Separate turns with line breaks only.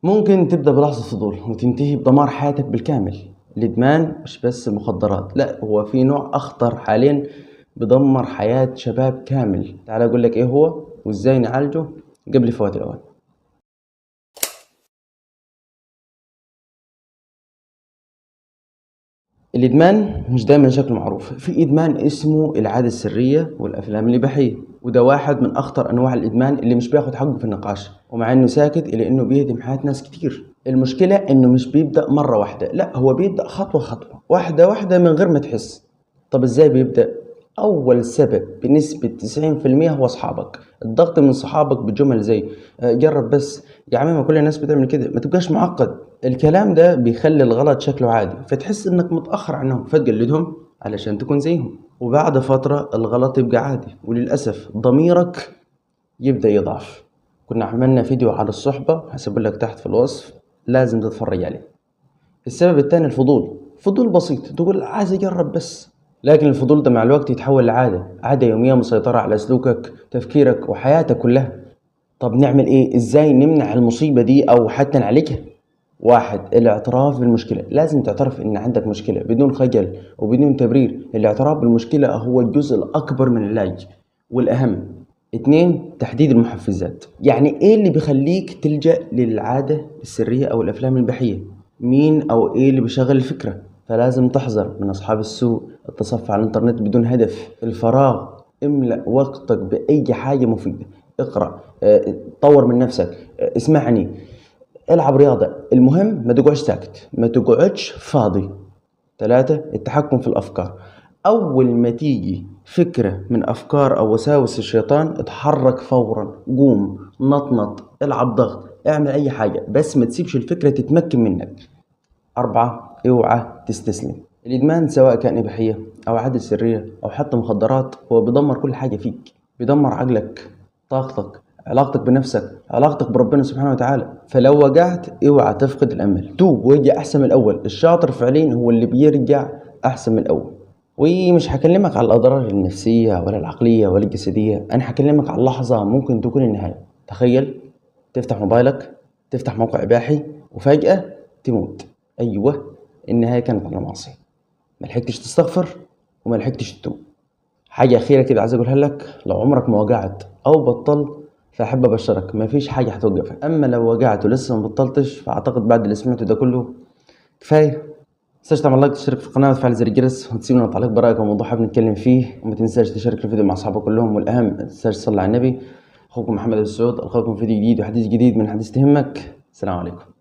ممكن تبدأ بلحظة فضول وتنتهي بدمار حياتك بالكامل. الإدمان مش بس مخدرات، لا، هو في نوع أخطر حاليا بدمر حياة شباب كامل. تعال أقول لك إيه هو وإزاي نعالجه قبل فوات الأوان. الإدمان مش دايما شكله معروف. في إدمان اسمه العادة السرية والأفلام الإباحية، وده واحد من أخطر أنواع الإدمان اللي مش بياخد حقه في النقاش، ومع إنه ساكت إلا إنه بيهدم حياة ناس كتير. المشكلة إنه مش بيبدأ مرة واحدة، لا، هو بيبدأ خطوة خطوة، واحدة واحدة، من غير ما تحس. طب إزاي بيبدأ؟ أول سبب بنسبة 90% هو أصحابك. الضغط من صحابك بجمل زي جرب بس، يا عمي ما كل الناس بتعمل كده، ما تبقاش معقد. الكلام ده بيخلي الغلط شكله عادي، فتحس انك متأخر عنهم فتقلدهم علشان تكون زيهم، وبعد فترة الغلط يبقى عادي، وللأسف ضميرك يبدأ يضعف. كنا عملنا فيديو على الصحبة، هسيبلك تحت في الوصف، لازم تتفرج عليه. السبب التاني الفضول. فضول بسيط، تقول عايز اجرب بس، لكن الفضول ده مع الوقت يتحول لعادة، عادة يومية مسيطرة على سلوكك، تفكيرك، وحياتك كلها. طب نعمل ايه؟ ازاي نمنع المصيبة دي او حتى نعالجها؟ واحد، الاعتراف بالمشكلة. لازم تعترف ان عندك مشكلة بدون خجل وبدون تبرير. الاعتراف بالمشكلة هو الجزء الاكبر من العلاج والاهم. اتنين، تحديد المحفزات. يعني ايه اللي بيخليك تلجأ للعادة السرية او الافلام الاباحية؟ مين او ايه اللي بيشغل الفكرة؟ فلازم تحذر من اصحاب السوء، التصفح على الانترنت بدون هدف، الفراغ. املأ وقتك بأي حاجة مفيدة، اقرأ، طور من نفسك، اسمعني، العب رياضة. المهم ما تقعدش ساكت، ما تقعدش فاضي. ثلاثة، التحكم في الأفكار. أول ما تيجي فكرة من أفكار أو وساوس الشيطان، اتحرك فورا، قوم، نطنط، العب ضغط، اعمل أي حاجة، بس ما تسيبش الفكرة تتمكن منك. أربعة، اوعى تستسلم. الإدمان سواء كان إباحية أو عادة سرية أو حتى مخدرات هو بيدمر كل حاجة فيك. بيدمر عقلك، طاقتك، علاقتك بنفسك، علاقتك بربنا سبحانه وتعالى. فلو وقعت اوعى تفقد الأمل، توب وارجع أحسن من الأول. الشاطر فعليا هو اللي بيرجع أحسن من الأول. ومش هكلمك على الأضرار النفسية ولا العقلية ولا الجسدية، أنا هكلمك على لحظة ممكن تكون النهاية. تخيل تفتح موبايلك، تفتح موقع إباحي، وفجأة تموت. أيوه، النهاية كانت على معصية، ملحقتش تستغفر وملحقتش تتوب. حاجة أخيرة كده عايز أقولها لك، لو عمرك ما وجعت أو بطلت فأحب أبشرك مفيش حاجة هتوقفك. أما لو وجعت ولسه ما بطلتش فأعتقد بعد اللي سمعته ده كله كفاية. متنساش تعمل لايك، تشترك في القناة وتفعل زر الجرس، وتسيبنا تعليق برأيك عن موضوع حابب نتكلم فيه، وما تنساش تشارك الفيديو مع أصحابك كلهم، والأهم ما تنساش تصلي على النبي. أخوكم محمد السعود، ألقاكم في فيديو جديد وحديث جديد من حديث تهمك. السلام عليكم.